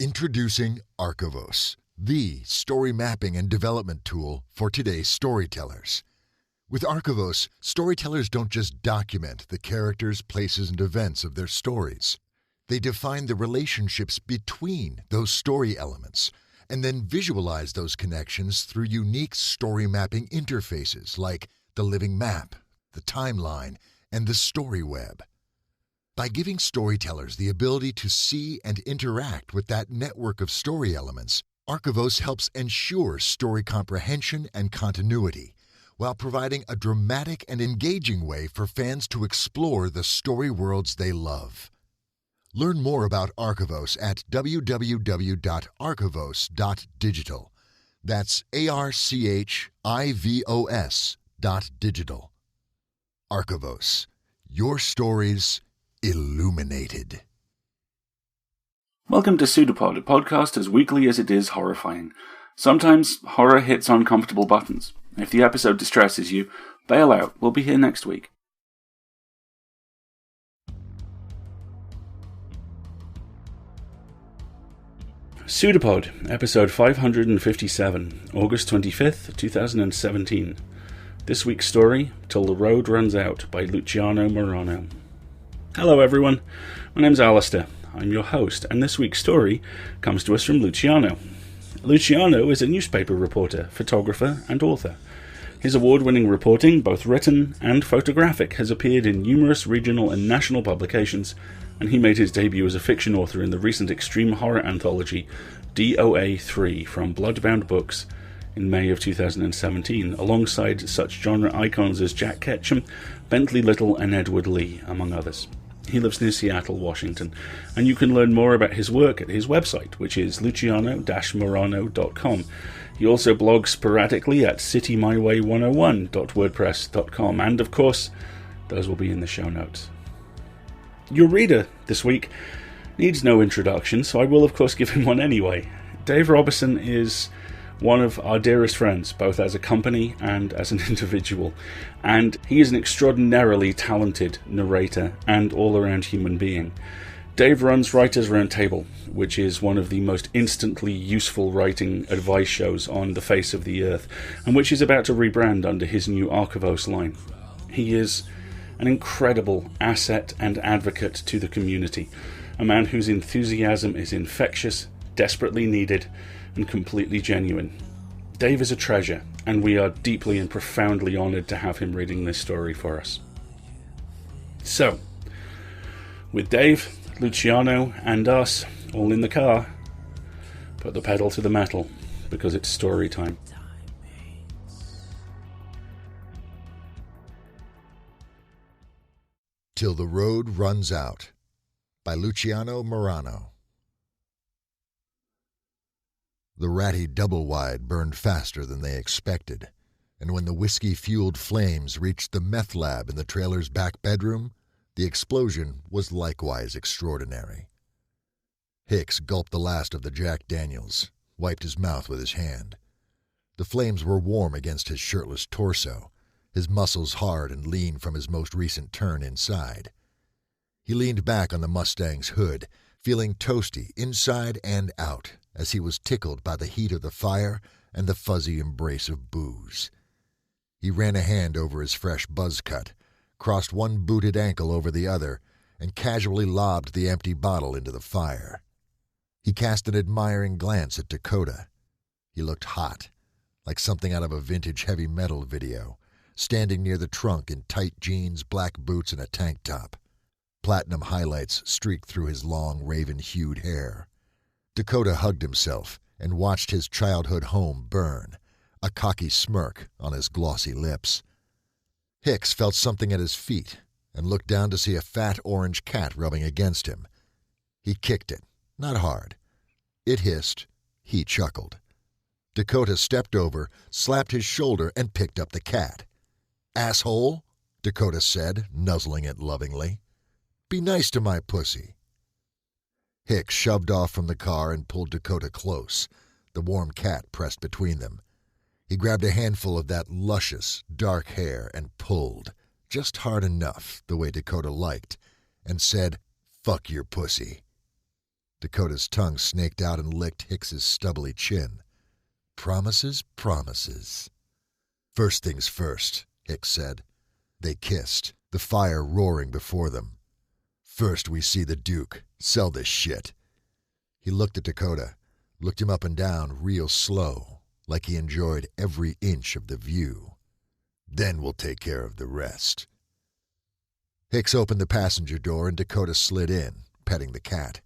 Introducing Archivos, the story mapping and development tool for today's storytellers. With Archivos, storytellers don't just document the characters, places, and events of their stories. They define the relationships between those story elements and then visualize those connections through unique story mapping interfaces like the living map, the timeline, and the story web. By giving storytellers the ability to see and interact with that network of story elements, Archivos helps ensure story comprehension and continuity, while providing a dramatic and engaging way for fans to explore the story worlds they love. Learn more about Archivos at www.archivos.digital. That's ARCHIVOS.digital. Archivos, your stories illuminated. Welcome to PseudoPod, a podcast as weekly as it is horrifying. Sometimes horror hits uncomfortable buttons. If the episode distresses you, bail out. We'll be here next week. PseudoPod, episode 557, August 25th, 2017. This week's story, Till the Road Runs Out, by Luciano Marano. Hello everyone, my name's Alasdair. I'm your host, and this week's story comes to us from Luciano. Luciano is a newspaper reporter, photographer, and author. His award-winning reporting, both written and photographic, has appeared in numerous regional and national publications, and he made his debut as a fiction author in the recent extreme horror anthology DOA 3 from Bloodbound Books in May of 2017, alongside such genre icons as Jack Ketchum, Bentley Little, and Edward Lee, among others. He lives near Seattle, Washington, and you can learn more about his work at his website, which is luciano-marano.com. He also blogs sporadically at citymyway101.wordpress.com, and of course, those will be in the show notes. Your reader this week needs no introduction, so I will of course give him one anyway. Dave Robison is one of our dearest friends, both as a company and as an individual, and he is an extraordinarily talented narrator and all-around human being. Dave runs Writers Roundtable, which is one of the most instantly useful writing advice shows on the face of the earth, and which is about to rebrand under his new Archivos line. He is an incredible asset and advocate to the community, a man whose enthusiasm is infectious, desperately needed, and completely genuine. Dave is a treasure, and we are deeply and profoundly honoured to have him reading this story for us. So, with Dave, Luciano, and us all in the car, put the pedal to the metal, because it's story time. Till the Road Runs Out by Luciano Marano. The ratty doublewide burned faster than they expected, and when the whiskey-fueled flames reached the meth lab in the trailer's back bedroom, the explosion was likewise extraordinary. Hicks gulped the last of the Jack Daniels, wiped his mouth with his hand. The flames were warm against his shirtless torso, his muscles hard and lean from his most recent turn inside. He leaned back on the Mustang's hood, feeling toasty inside and out, as he was tickled by the heat of the fire and the fuzzy embrace of booze. He ran a hand over his fresh buzz cut, crossed one booted ankle over the other, and casually lobbed the empty bottle into the fire. He cast an admiring glance at Dakota. He looked hot, like something out of a vintage heavy metal video, standing near the trunk in tight jeans, black boots, and a tank top. Platinum highlights streaked through his long, raven-hued hair. Dakota hugged himself and watched his childhood home burn, a cocky smirk on his glossy lips. Hicks felt something at his feet and looked down to see a fat orange cat rubbing against him. He kicked it, not hard. It hissed. He chuckled. Dakota stepped over, slapped his shoulder, and picked up the cat. "Asshole," Dakota said, nuzzling it lovingly. "Be nice to my pussy." Hicks shoved off from the car and pulled Dakota close, the warm cat pressed between them. He grabbed a handful of that luscious, dark hair and pulled, just hard enough, the way Dakota liked, and said, "Fuck your pussy." Dakota's tongue snaked out and licked Hicks's stubbly chin. Promises, promises. First things first, Hicks said. They kissed, the fire roaring before them. First we see the Duke. Sell this shit. He looked at Dakota, looked him up and down real slow, like he enjoyed every inch of the view. Then we'll take care of the rest. Hicks opened the passenger door and Dakota slid in, petting the cat.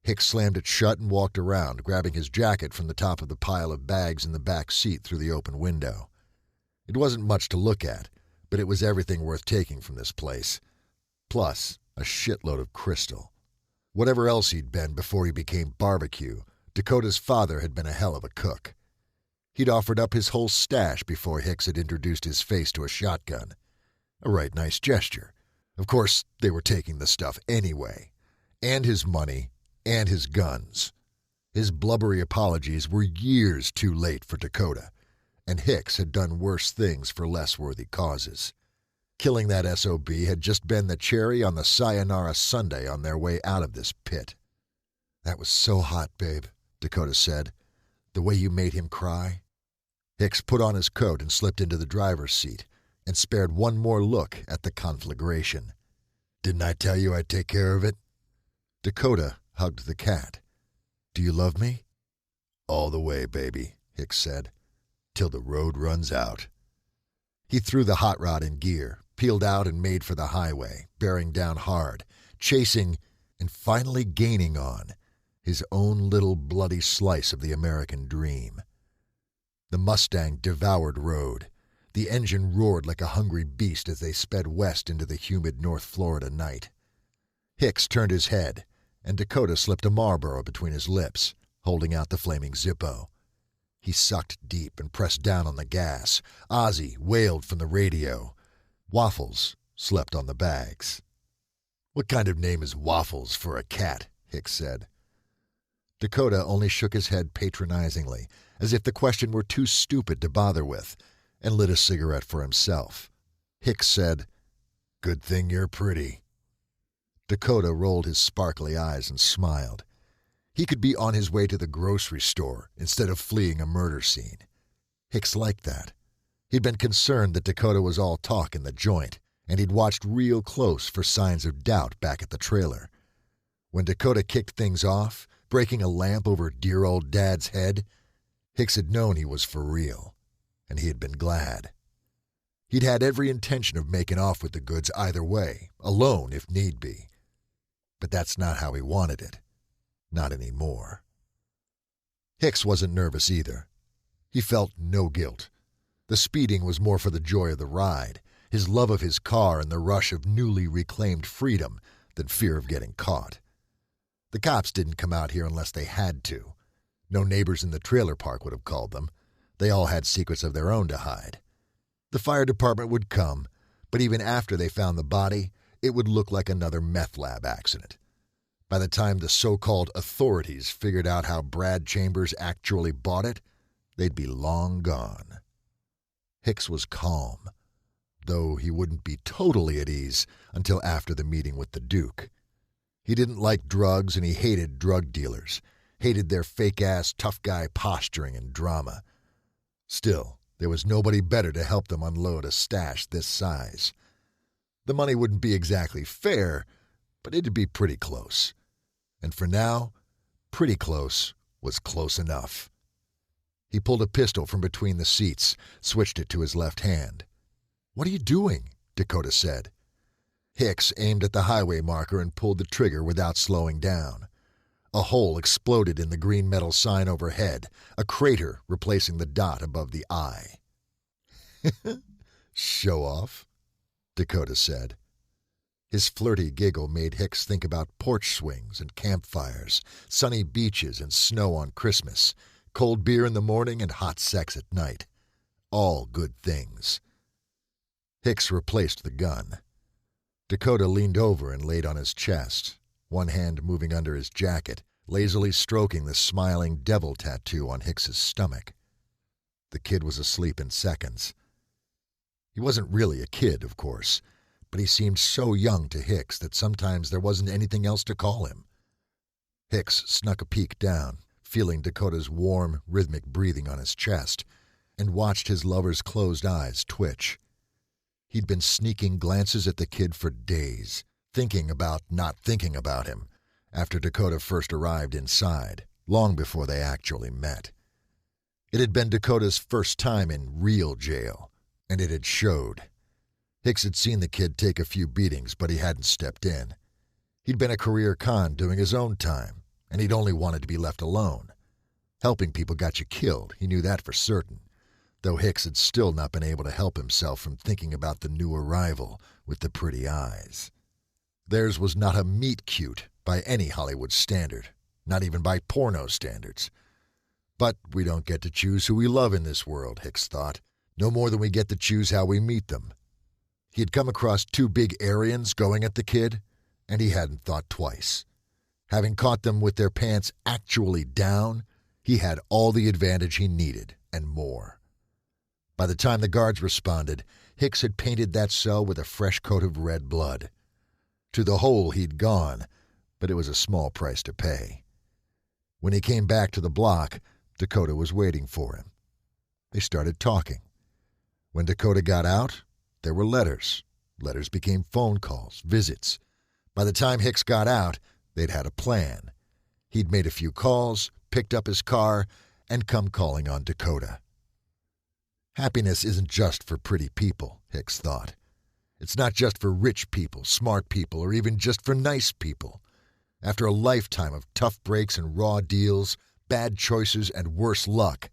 Hicks slammed it shut and walked around, grabbing his jacket from the top of the pile of bags in the back seat through the open window. It wasn't much to look at, but it was everything worth taking from this place. Plus, a shitload of crystal. Whatever else he'd been before he became barbecue, Dakota's father had been a hell of a cook. He'd offered up his whole stash before Hicks had introduced his face to a shotgun. A right nice gesture. Of course, they were taking the stuff anyway. And his money, and his guns. His blubbery apologies were years too late for Dakota, and Hicks had done worse things for less worthy causes. Killing that SOB had just been the cherry on the sayonara sundae on their way out of this pit. That was so hot, babe, Dakota said. The way you made him cry. Hicks put on his coat and slipped into the driver's seat and spared one more look at the conflagration. Didn't I tell you I'd take care of it? Dakota hugged the cat. Do you love me? All the way, baby, Hicks said, till the road runs out. He threw the hot rod in gear, peeled out and made for the highway, bearing down hard, chasing and finally gaining on his own little bloody slice of the American dream. The Mustang devoured road. The engine roared like a hungry beast as they sped west into the humid North Florida night. Hicks turned his head, and Dakota slipped a Marlboro between his lips, holding out the flaming Zippo. He sucked deep and pressed down on the gas. Ozzy wailed from the radio. Waffles slept on the bags. What kind of name is Waffles for a cat? Hicks said. Dakota only shook his head patronizingly, as if the question were too stupid to bother with, and lit a cigarette for himself. Hicks said, Good thing you're pretty. Dakota rolled his sparkly eyes and smiled. He could be on his way to the grocery store instead of fleeing a murder scene. Hicks liked that. He'd been concerned that Dakota was all talk in the joint, and he'd watched real close for signs of doubt back at the trailer. When Dakota kicked things off, breaking a lamp over dear old Dad's head, Hicks had known he was for real, and he had been glad. He'd had every intention of making off with the goods either way, alone if need be. But that's not how he wanted it. Not anymore. Hicks wasn't nervous either. He felt no guilt. The speeding was more for the joy of the ride, his love of his car and the rush of newly reclaimed freedom than fear of getting caught. The cops didn't come out here unless they had to. No neighbors in the trailer park would have called them. They all had secrets of their own to hide. The fire department would come, but even after they found the body, it would look like another meth lab accident. By the time the so-called authorities figured out how Brad Chambers actually bought it, they'd be long gone. Hicks was calm, though he wouldn't be totally at ease until after the meeting with the Duke. He didn't like drugs and he hated drug dealers, hated their fake-ass tough guy posturing and drama. Still, there was nobody better to help them unload a stash this size. The money wouldn't be exactly fair, but it'd be pretty close. And for now, pretty close was close enough. He pulled a pistol from between the seats, switched it to his left hand. "What are you doing?" Dakota said. Hicks aimed at the highway marker and pulled the trigger without slowing down. A hole exploded in the green metal sign overhead, a crater replacing the dot above the eye. "Show off," Dakota said. His flirty giggle made Hicks think about porch swings and campfires, sunny beaches and snow on Christmas, cold beer in the morning and hot sex at night. All good things. Hicks replaced the gun. Dakota leaned over and laid on his chest, one hand moving under his jacket, lazily stroking the smiling devil tattoo on Hicks's stomach. The kid was asleep in seconds. He wasn't really a kid, of course, but he seemed so young to Hicks that sometimes there wasn't anything else to call him. Hicks snuck a peek down, feeling Dakota's warm, rhythmic breathing on his chest, and watched his lover's closed eyes twitch. He'd been sneaking glances at the kid for days, thinking about not thinking about him, after Dakota first arrived inside, long before they actually met. It had been Dakota's first time in real jail, and it had showed. Hicks had seen the kid take a few beatings, but he hadn't stepped in. He'd been a career con doing his own time, and he'd only wanted to be left alone. Helping people got you killed, he knew that for certain, though Hicks had still not been able to help himself from thinking about the new arrival with the pretty eyes. Theirs was not a meet-cute by any Hollywood standard, not even by porno standards. But we don't get to choose who we love in this world, Hicks thought, no more than we get to choose how we meet them. He had come across 2 big Aryans going at the kid, and he hadn't thought twice. Having caught them with their pants actually down, he had all the advantage he needed, and more. By the time the guards responded, Hicks had painted that cell with a fresh coat of red blood. To the hole he'd gone, but it was a small price to pay. When he came back to the block, Dakota was waiting for him. They started talking. When Dakota got out, there were letters. Letters became phone calls, visits. By the time Hicks got out, they'd had a plan. He'd made a few calls, picked up his car, and come calling on Dakota. Happiness isn't just for pretty people, Hicks thought. It's not just for rich people, smart people, or even just for nice people. After a lifetime of tough breaks and raw deals, bad choices, and worse luck,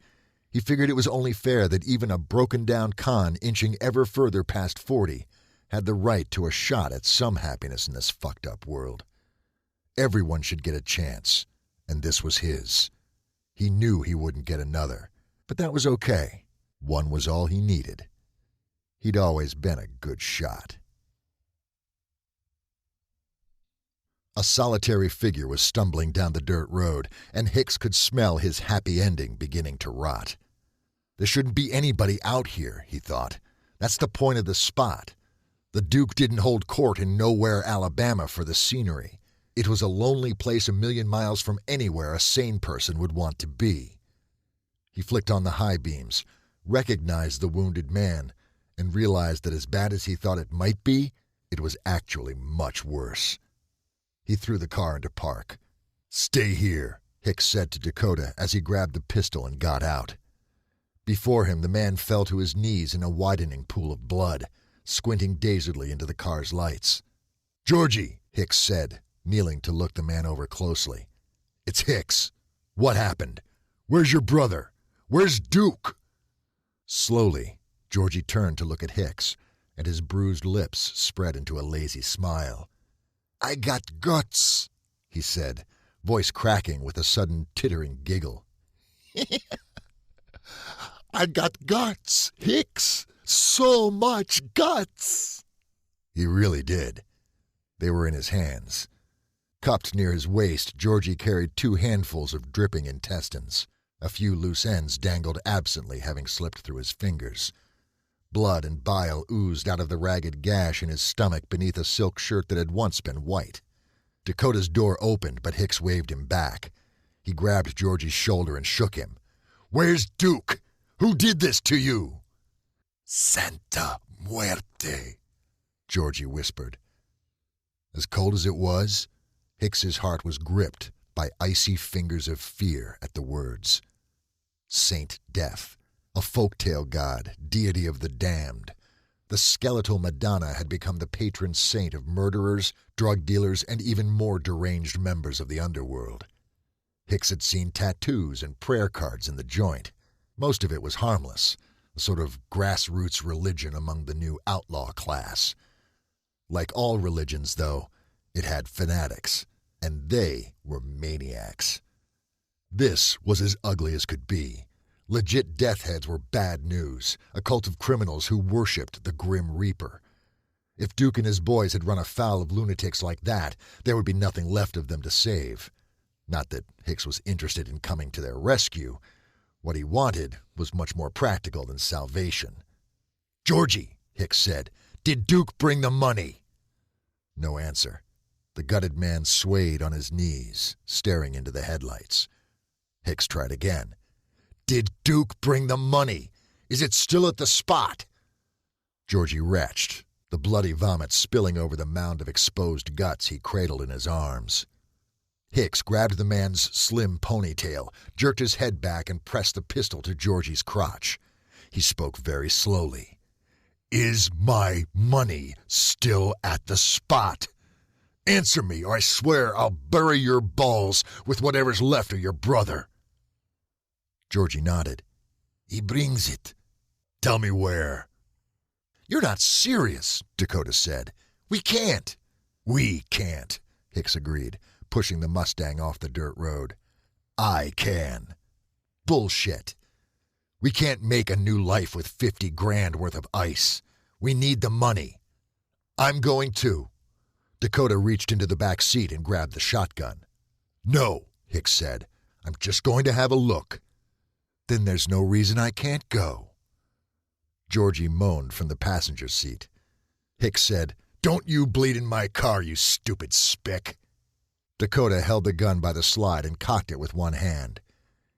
he figured it was only fair that even a broken-down con inching ever further past 40 had the right to a shot at some happiness in this fucked-up world. Everyone should get a chance, and this was his. He knew he wouldn't get another, but that was okay. One was all he needed. He'd always been a good shot. A solitary figure was stumbling down the dirt road, and Hicks could smell his happy ending beginning to rot. There shouldn't be anybody out here, he thought. That's the point of the spot. The Duke didn't hold court in Nowhere, Alabama for the scenery. It was a lonely place a million miles from anywhere a sane person would want to be. He flicked on the high beams, recognized the wounded man, and realized that as bad as he thought it might be, it was actually much worse. He threw the car into park. "Stay here," Hicks said to Dakota as he grabbed the pistol and got out. Before him, the man fell to his knees in a widening pool of blood, squinting dazedly into the car's lights. "Georgie," Hicks said, kneeling to look the man over closely. "It's Hicks. What happened? Where's your brother? Where's Duke?" Slowly, Georgie turned to look at Hicks, and his bruised lips spread into a lazy smile. "I got guts," he said, voice cracking with a sudden tittering giggle. "I got guts, Hicks. So much guts." He really did. They were in his hands. Cupped near his waist, Georgie carried 2 handfuls of dripping intestines. A few loose ends dangled absently, having slipped through his fingers. Blood and bile oozed out of the ragged gash in his stomach beneath a silk shirt that had once been white. Dakota's door opened, but Hicks waved him back. He grabbed Georgie's shoulder and shook him. "Where's Duke? Who did this to you?" "Santa Muerte," Georgie whispered. As cold as it was, Hicks's heart was gripped by icy fingers of fear at the words. Saint Death, a folktale god, deity of the damned. The skeletal Madonna had become the patron saint of murderers, drug dealers, and even more deranged members of the underworld. Hicks had seen tattoos and prayer cards in the joint. Most of it was harmless, a sort of grassroots religion among the new outlaw class. Like all religions, though, it had fanatics, and they were maniacs. This was as ugly as could be. Legit death heads were bad news, a cult of criminals who worshipped the Grim Reaper. If Duke and his boys had run afoul of lunatics like that, there would be nothing left of them to save. Not that Hicks was interested in coming to their rescue. What he wanted was much more practical than salvation. "Georgie," Hicks said, "did Duke bring the money?" No answer. The gutted man swayed on his knees, staring into the headlights. Hicks tried again. "Did Duke bring the money? Is it still at the spot?" Georgie retched, the bloody vomit spilling over the mound of exposed guts he cradled in his arms. Hicks grabbed the man's slim ponytail, jerked his head back, and pressed the pistol to Georgie's crotch. He spoke very slowly. "Is my money still at the spot? Answer me, or I swear I'll bury your balls with whatever's left of your brother." Georgie nodded. "He brings it." "Tell me where." "You're not serious," Dakota said. "We can't." "We can't," Hicks agreed, pushing the Mustang off the dirt road. "I can." "Bullshit. We can't make a new life with 50 grand worth of ice. We need the money." "I'm going to." Dakota reached into the back seat and grabbed the shotgun. "No," Hicks said. "I'm just going to have a look." "Then there's no reason I can't go." Georgie moaned from the passenger seat. Hicks said, "Don't you bleed in my car, you stupid spick." Dakota held the gun by the slide and cocked it with one hand.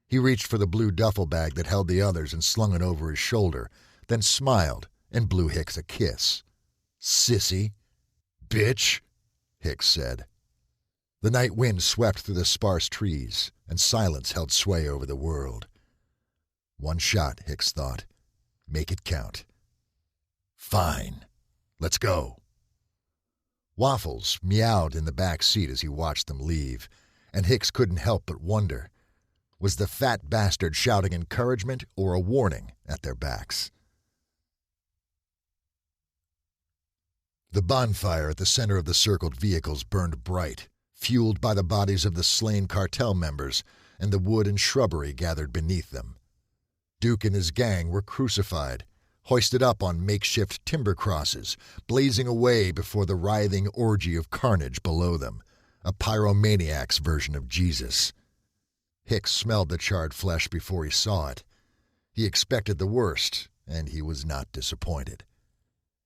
He reached for the blue duffel bag that held the others and slung it over his shoulder, then smiled and blew Hicks a kiss. "Sissy." "Bitch," Hicks said. The night wind swept through the sparse trees, and silence held sway over the world. One shot, Hicks thought. Make it count. "Fine. Let's go." Waffles meowed in the back seat as he watched them leave, and Hicks couldn't help but wonder, was the fat bastard shouting encouragement or a warning at their backs? The bonfire at the center of the circled vehicles burned bright, fueled by the bodies of the slain cartel members and the wood and shrubbery gathered beneath them. Duke and his gang were crucified, hoisted up on makeshift timber crosses, blazing away before the writhing orgy of carnage below them, a pyromaniac's version of Jesus. Hicks smelled the charred flesh before he saw it. He expected the worst, and he was not disappointed.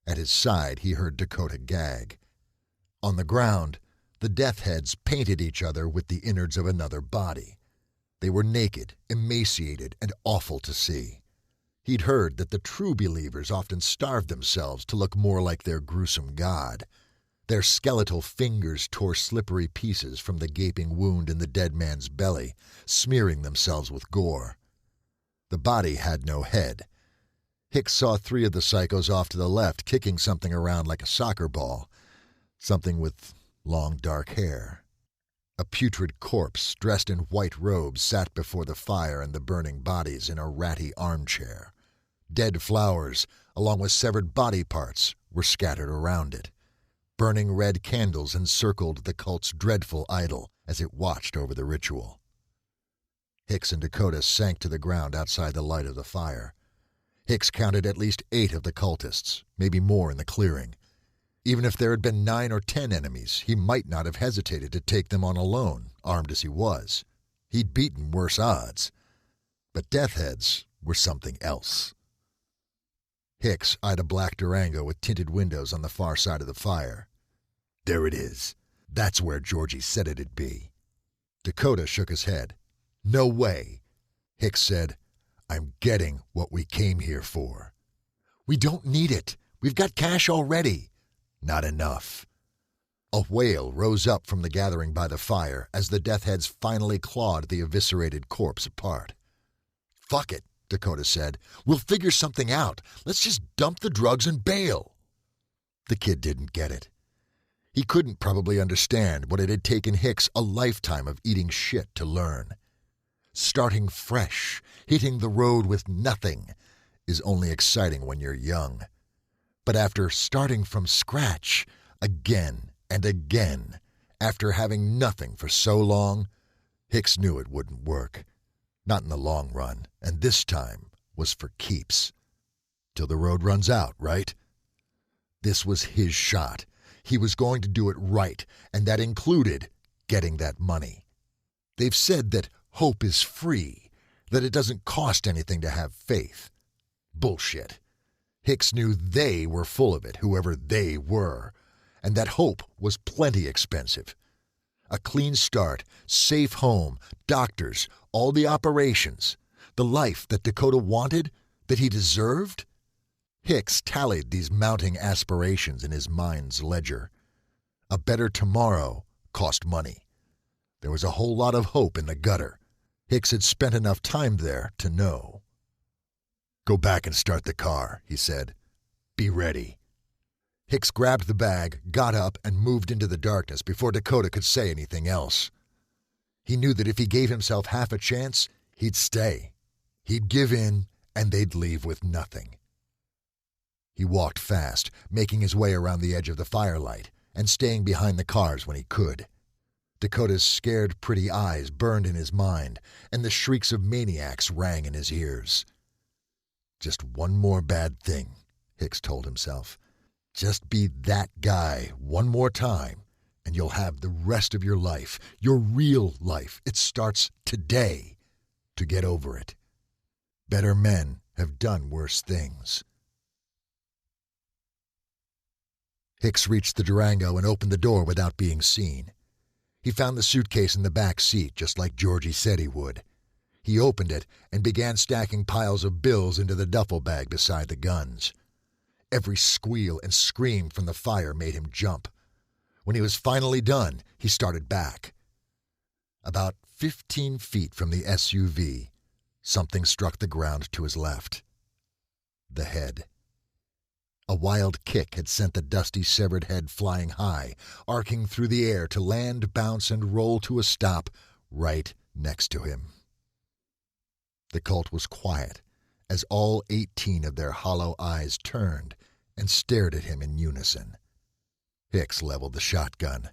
At his side, he heard Dakota gag. On the ground, the death heads painted each other with the innards of another body. They were naked, emaciated, and awful to see. He'd heard that the true believers often starved themselves to look more like their gruesome god. Their skeletal fingers tore slippery pieces from the gaping wound in the dead man's belly, smearing themselves with gore. The body had no head. Hicks saw 3 of the psychos off to the left kicking something around like a soccer ball, something with long dark hair. A putrid corpse dressed in white robes sat before the fire and the burning bodies in a ratty armchair. Dead flowers, along with severed body parts, were scattered around it. Burning red candles encircled the cult's dreadful idol as it watched over the ritual. Hicks and Dakota sank to the ground outside the light of the fire. Hicks counted at least 8 of the cultists, maybe more in the clearing. Even if there had been 9 or 10 enemies, he might not have hesitated to take them on alone, armed as he was. He'd beaten worse odds. But death heads were something else. Hicks eyed a black Durango with tinted windows on the far side of the fire. "There it is. That's where Georgie said it'd be." Dakota shook his head. "No way." Hicks said, "I'm getting what we came here for." "We don't need it. We've got cash already." "Not enough." A wail rose up from the gathering by the fire as the death heads finally clawed the eviscerated corpse apart. "Fuck it," Dakota said. "We'll figure something out. Let's just dump the drugs and bail." The kid didn't get it. He couldn't probably understand what it had taken Hicks a lifetime of eating shit to learn. Starting fresh, hitting the road with nothing, is only exciting when you're young. But after starting from scratch, again and again, after having nothing for so long, Hicks knew it wouldn't work. Not in the long run, and this time was for keeps. Till the road runs out, right? This was his shot. He was going to do it right, and that included getting that money. They've said that hope is free, that it doesn't cost anything to have faith. Bullshit. Hicks knew they were full of it, whoever they were, and that hope was plenty expensive. A clean start, safe home, doctors, all the operations, the life that Dakota wanted, that he deserved? Hicks tallied these mounting aspirations in his mind's ledger. A better tomorrow cost money. There was a whole lot of hope in the gutter. Hicks had spent enough time there to know. "Go back and start the car," he said. "Be ready." Hicks grabbed the bag, got up, and moved into the darkness before Dakota could say anything else. He knew that if he gave himself half a chance, he'd stay. He'd give in, and they'd leave with nothing. He walked fast, making his way around the edge of the firelight, and staying behind the cars when he could. Dakota's scared, pretty eyes burned in his mind, and the shrieks of maniacs rang in his ears. Just one more bad thing, Hicks told himself. Just be that guy one more time, and you'll have the rest of your life, your real life. It starts today, to get over it. Better men have done worse things. Hicks reached the Durango and opened the door without being seen. He found the suitcase in the back seat, just like Georgie said he would. He opened it and began stacking piles of bills into the duffel bag beside the guns. Every squeal and scream from the fire made him jump. When he was finally done, he started back. About 15 feet from the SUV, something struck the ground to his left. The head. A wild kick had sent the dusty, severed head flying high, arcing through the air to land, bounce, and roll to a stop right next to him. The cult was quiet as all 18 of their hollow eyes turned and stared at him in unison. Hicks leveled the shotgun.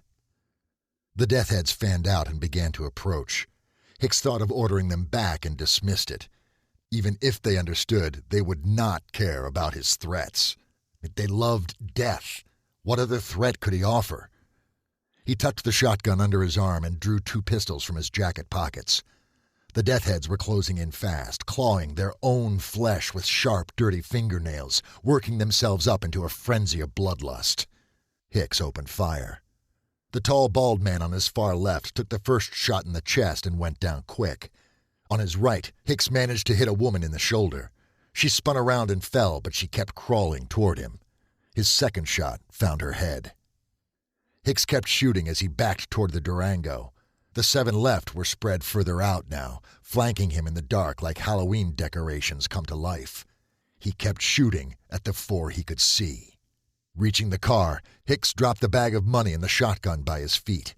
The death heads fanned out and began to approach. Hicks thought of ordering them back and dismissed it. Even if they understood, they would not care about his threats. They loved death. What other threat could he offer? He tucked the shotgun under his arm and drew 2 pistols from his jacket pockets. The death heads were closing in fast, clawing their own flesh with sharp, dirty fingernails, working themselves up into a frenzy of bloodlust. Hicks opened fire. The tall, bald man on his far left took the first shot in the chest and went down quick. On his right, Hicks managed to hit a woman in the shoulder. She spun around and fell, but she kept crawling toward him. His second shot found her head. Hicks kept shooting as he backed toward the Durango. The 7 left were spread further out now, flanking him in the dark like Halloween decorations come to life. He kept shooting at the 4 he could see. Reaching the car, Hicks dropped the bag of money and the shotgun by his feet.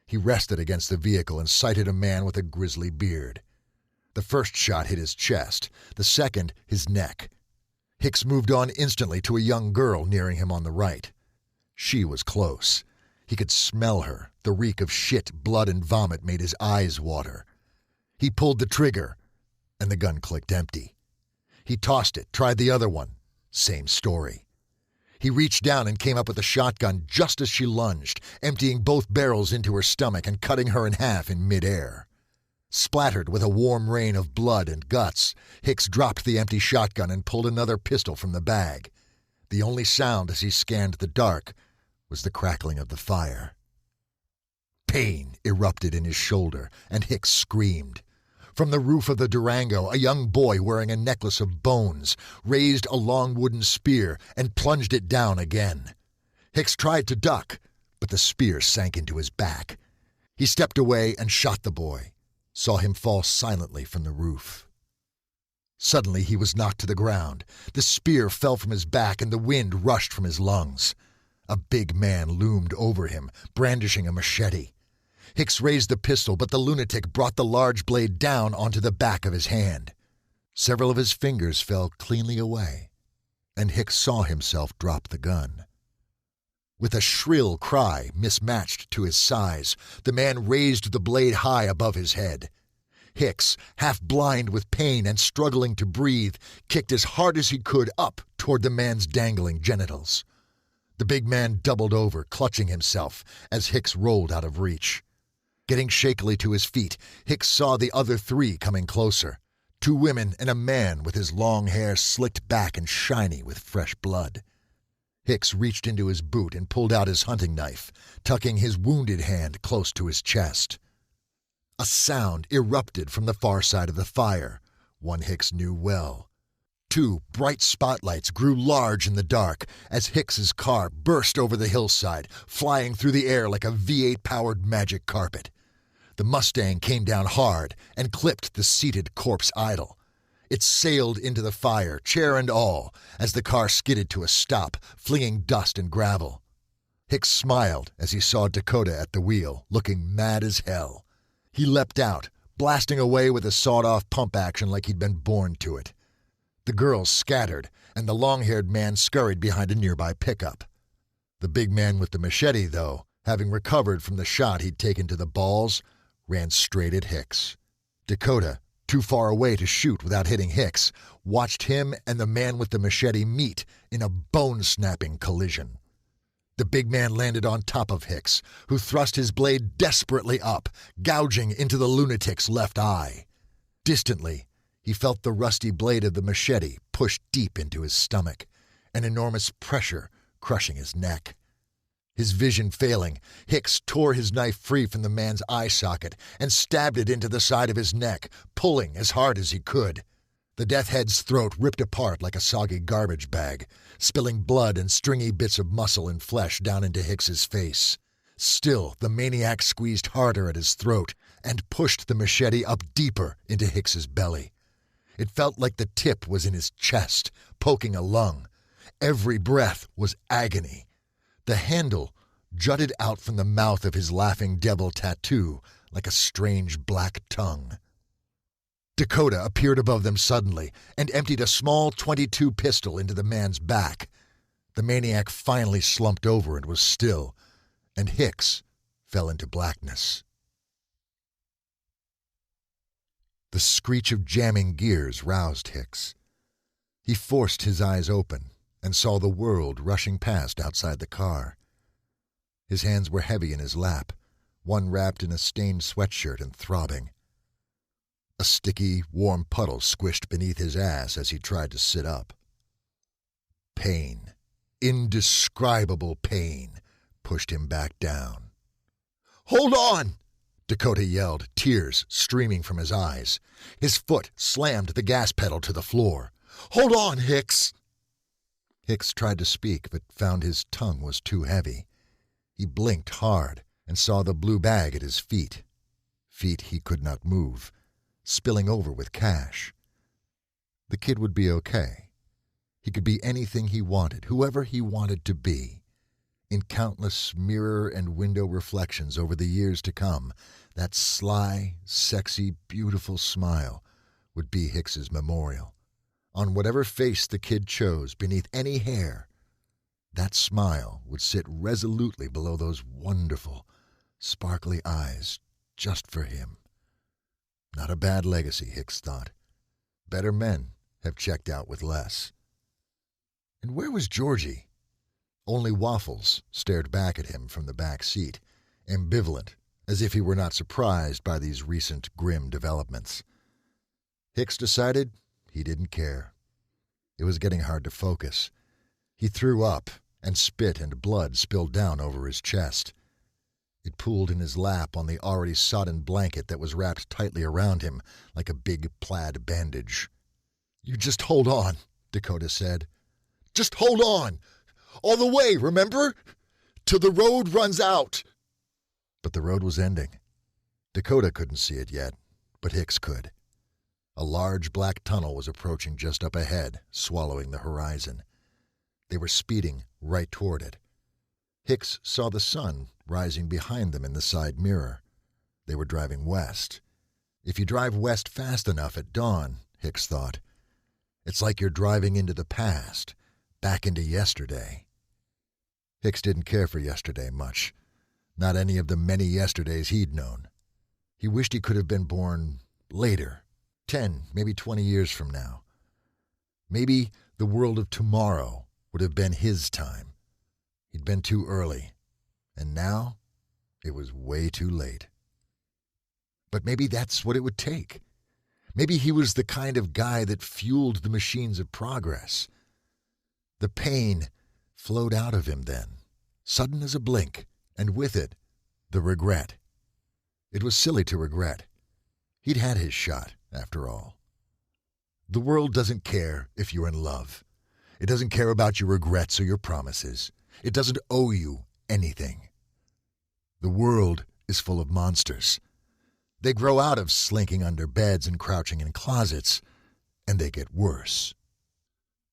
He rested against the vehicle and sighted a man with a grisly beard. The first shot hit his chest, the second his neck. Hicks moved on instantly to a young girl nearing him on the right. She was close. He could smell her. The reek of shit, blood, and vomit made his eyes water. He pulled the trigger, and the gun clicked empty. He tossed it, tried the other one. Same story. He reached down and came up with the shotgun just as she lunged, emptying both barrels into her stomach and cutting her in half in midair. Splattered with a warm rain of blood and guts, Hicks dropped the empty shotgun and pulled another pistol from the bag. The only sound as he scanned the dark was the crackling of the fire. Pain erupted in his shoulder, and Hicks screamed. From the roof of the Durango, a young boy wearing a necklace of bones raised a long wooden spear and plunged it down again. Hicks tried to duck, but the spear sank into his back. He stepped away and shot the boy, saw him fall silently from the roof. Suddenly he was knocked to the ground. The spear fell from his back and the wind rushed from his lungs. A big man loomed over him, brandishing a machete. Hicks raised the pistol, but the lunatic brought the large blade down onto the back of his hand. Several of his fingers fell cleanly away, and Hicks saw himself drop the gun. With a shrill cry mismatched to his size, the man raised the blade high above his head. Hicks, half blind with pain and struggling to breathe, kicked as hard as he could up toward the man's dangling genitals. The big man doubled over, clutching himself, as Hicks rolled out of reach. Getting shakily to his feet, Hicks saw the other 3 coming closer. 2 women and a man with his long hair slicked back and shiny with fresh blood. Hicks reached into his boot and pulled out his hunting knife, tucking his wounded hand close to his chest. A sound erupted from the far side of the fire, one Hicks knew well. 2 bright spotlights grew large in the dark as Hicks's car burst over the hillside, flying through the air like a V8-powered magic carpet. The Mustang came down hard and clipped the seated corpse idol. It sailed into the fire, chair and all, as the car skidded to a stop, flinging dust and gravel. Hicks smiled as he saw Dakota at the wheel, looking mad as hell. He leapt out, blasting away with a sawed-off pump action like he'd been born to it. The girls scattered, and the long-haired man scurried behind a nearby pickup. The big man with the machete, though, having recovered from the shot he'd taken to the balls, ran straight at Hicks. Dakota, too far away to shoot without hitting Hicks, watched him and the man with the machete meet in a bone-snapping collision. The big man landed on top of Hicks, who thrust his blade desperately up, gouging into the lunatic's left eye. Distantly, he felt the rusty blade of the machete push deep into his stomach, an enormous pressure crushing his neck. His vision failing, Hicks tore his knife free from the man's eye socket and stabbed it into the side of his neck, pulling as hard as he could. The death head's throat ripped apart like a soggy garbage bag, spilling blood and stringy bits of muscle and flesh down into Hicks's face. Still, the maniac squeezed harder at his throat and pushed the machete up deeper into Hicks's belly. It felt like the tip was in his chest, poking a lung. Every breath was agony. The handle jutted out from the mouth of his laughing devil tattoo like a strange black tongue. Dakota appeared above them suddenly and emptied a small .22 pistol into the man's back. The maniac finally slumped over and was still, and Hicks fell into blackness. The screech of jamming gears roused Hicks. He forced his eyes open and saw the world rushing past outside the car. His hands were heavy in his lap, one wrapped in a stained sweatshirt and throbbing. A sticky, warm puddle squished beneath his ass as he tried to sit up. Pain, indescribable pain, pushed him back down. "Hold on!" Dakota yelled, tears streaming from his eyes. His foot slammed the gas pedal to the floor. "Hold on, Hicks!" Hicks tried to speak, but found his tongue was too heavy. He blinked hard and saw the blue bag at his feet. Feet he could not move, spilling over with cash. The kid would be okay. He could be anything he wanted, whoever he wanted to be. In countless mirror and window reflections over the years to come, that sly, sexy, beautiful smile would be Hicks's memorial. On whatever face the kid chose, beneath any hair, that smile would sit resolutely below those wonderful, sparkly eyes just for him. Not a bad legacy, Hicks thought. Better men have checked out with less. And where was Georgie? Only Waffles stared back at him from the back seat, ambivalent, as if he were not surprised by these recent grim developments. Hicks decided he didn't care. It was getting hard to focus. He threw up, and spit and blood spilled down over his chest. It pooled in his lap on the already sodden blanket that was wrapped tightly around him like a big plaid bandage. "You just hold on," Dakota said. "Just hold on! All the way, remember? Till the road runs out!" But the road was ending. Dakota couldn't see it yet, but Hicks could. A large black tunnel was approaching just up ahead, swallowing the horizon. They were speeding right toward it. Hicks saw the sun rising behind them in the side mirror. They were driving west. If you drive west fast enough at dawn, Hicks thought, it's like you're driving into the past, back into yesterday. Hicks didn't care for yesterday much, not any of the many yesterdays he'd known. He wished he could have been born later, 10, maybe 20 years from now. Maybe the world of tomorrow would have been his time. He'd been too early, and now it was way too late. But maybe that's what it would take. Maybe he was the kind of guy that fueled the machines of progress. The pain flowed out of him then, sudden as a blink, and with it, the regret. It was silly to regret. He'd had his shot, after all. The world doesn't care if you're in love. It doesn't care about your regrets or your promises. It doesn't owe you anything. The world is full of monsters. They grow out of slinking under beds and crouching in closets, and they get worse.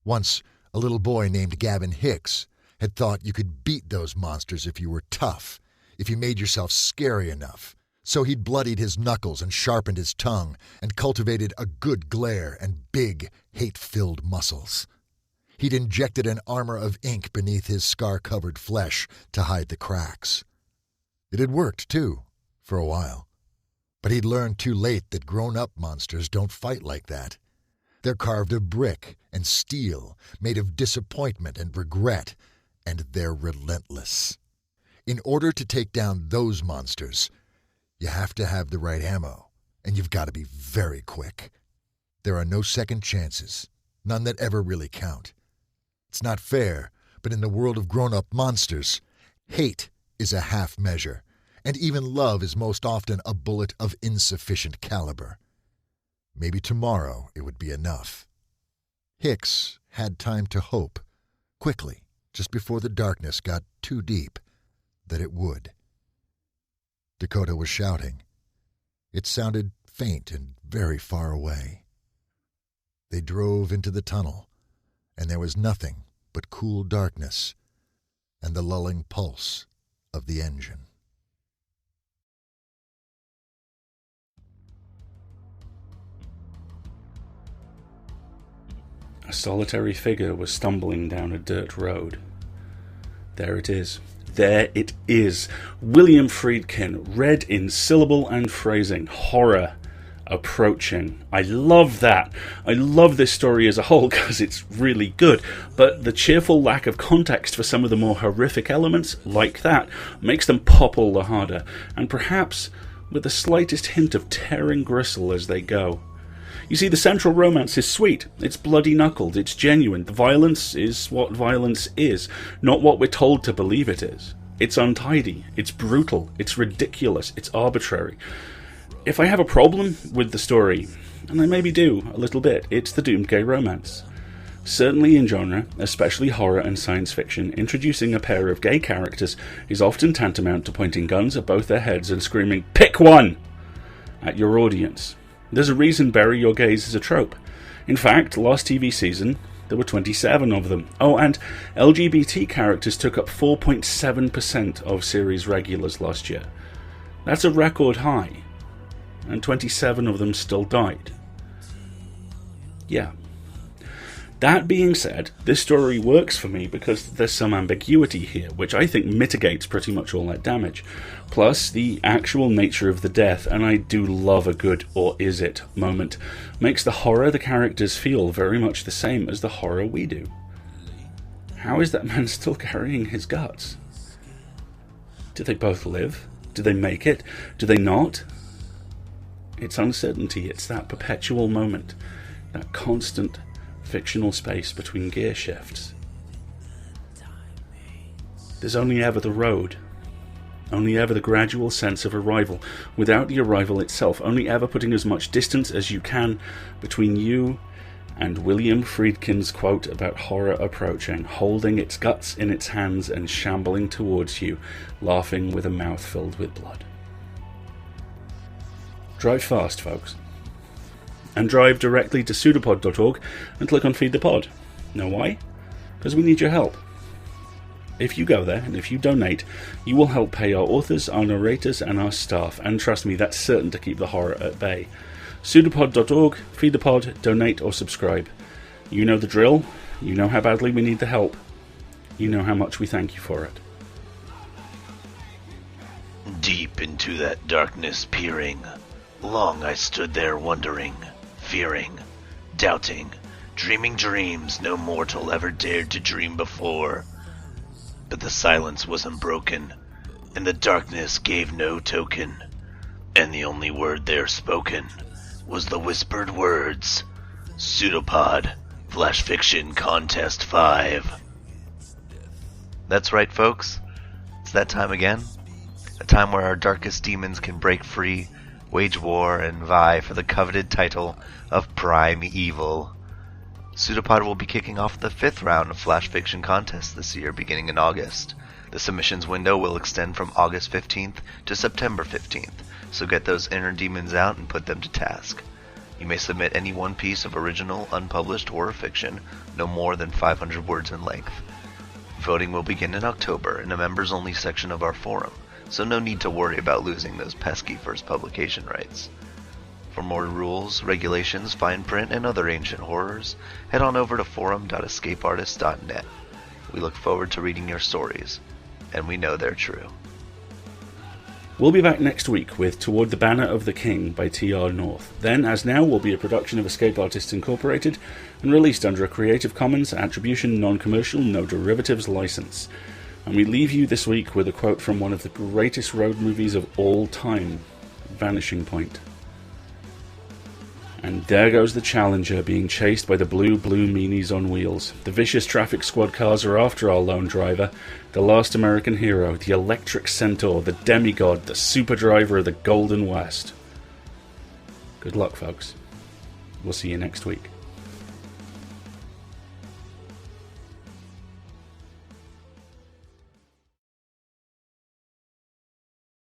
Once, a little boy named Gavin Hicks had thought you could beat those monsters if you were tough, if you made yourself scary enough. So he'd bloodied his knuckles and sharpened his tongue and cultivated a good glare and big, hate-filled muscles. He'd injected an armor of ink beneath his scar-covered flesh to hide the cracks. It had worked, too, for a while. But he'd learned too late that grown-up monsters don't fight like that. They're carved of brick and steel, made of disappointment and regret, and they're relentless. In order to take down those monsters, you have to have the right ammo, and you've got to be very quick. There are no second chances, none that ever really count. It's not fair, but in the world of grown-up monsters, hate is a half measure, and even love is most often a bullet of insufficient caliber. Maybe tomorrow it would be enough. Hicks had time to hope, quickly, just before the darkness got too deep, that it would. Dakota was shouting. It sounded faint and very far away. They drove into the tunnel, and there was nothing but cool darkness and the lulling pulse of the engine. A solitary figure was stumbling down a dirt road. There it is. There it is. William Friedkin, read in syllable and phrasing. Horror approaching. I love that. I love this story as a whole because it's really good, but the cheerful lack of context for some of the more horrific elements, like that, makes them pop all the harder, and perhaps with the slightest hint of tearing gristle as they go. You see, the central romance is sweet, it's bloody-knuckled, it's genuine. The violence is what violence is, not what we're told to believe it is. It's untidy, it's brutal, it's ridiculous, it's arbitrary. If I have a problem with the story, and I maybe do, a little bit, it's the doomed gay romance. Certainly in genre, especially horror and science fiction, introducing a pair of gay characters is often tantamount to pointing guns at both their heads and screaming, "Pick one!" at your audience. There's a reason bury your gays is a trope. In fact, last TV season, there were 27 of them. Oh, and LGBT characters took up 4.7% of series regulars last year. That's a record high. And 27 of them still died. Yeah. That being said, this story works for me because there's some ambiguity here, which I think mitigates pretty much all that damage. Plus, the actual nature of the death, and I do love a good "or is it" moment, makes the horror the characters feel very much the same as the horror we do. How is that man still carrying his guts? Do they both live? Do they make it? Do they not? It's uncertainty, it's that perpetual moment, that constant fictional space between gear shifts. There's only ever the road, only ever the gradual sense of arrival, without the arrival itself, only ever putting as much distance as you can between you and William Friedkin's quote about horror approaching, holding its guts in its hands and shambling towards you, laughing with a mouth filled with blood. Drive fast, folks. And drive directly to pseudopod.org and click on Feed the Pod. Know why? Because we need your help. If you go there and if you donate, you will help pay our authors, our narrators, and our staff. And trust me, that's certain to keep the horror at bay. Pseudopod.org, Feed the Pod, donate or subscribe. You know the drill. You know how badly we need the help. You know how much we thank you for it. Deep into that darkness peering, long I stood there wondering, fearing, doubting, dreaming dreams no mortal ever dared to dream before. But the silence was unbroken, and the darkness gave no token, and the only word there spoken was the whispered words, "Pseudopod, Flash Fiction Contest 5. That's right, folks. It's that time again. A time where our darkest demons can break free, wage war, and vie for the coveted title of Prime Evil. PseudoPod will be kicking off the 5th round of Flash Fiction Contest this year, beginning in August. The submissions window will extend from August 15th to September 15th, so get those inner demons out and put them to task. You may submit any one piece of original, unpublished horror fiction, no more than 500 words in length. Voting will begin in October in a members-only section of our forum, so no need to worry about losing those pesky first publication rights. For more rules, regulations, fine print, and other ancient horrors, head on over to forum.escapeartist.net. We look forward to reading your stories, and we know they're true. We'll be back next week with Toward the Banner of the King by T.R. North. Then, as now, will be a production of Escape Artists Incorporated and released under a Creative Commons Attribution Non-Commercial No Derivatives license. And we leave you this week with a quote from one of the greatest road movies of all time, Vanishing Point. And there goes the Challenger being chased by the blue meanies on wheels. The vicious traffic squad cars are after our lone driver, the last American hero, the electric centaur, the demigod, the super driver of the Golden West. Good luck, folks. We'll see you next week.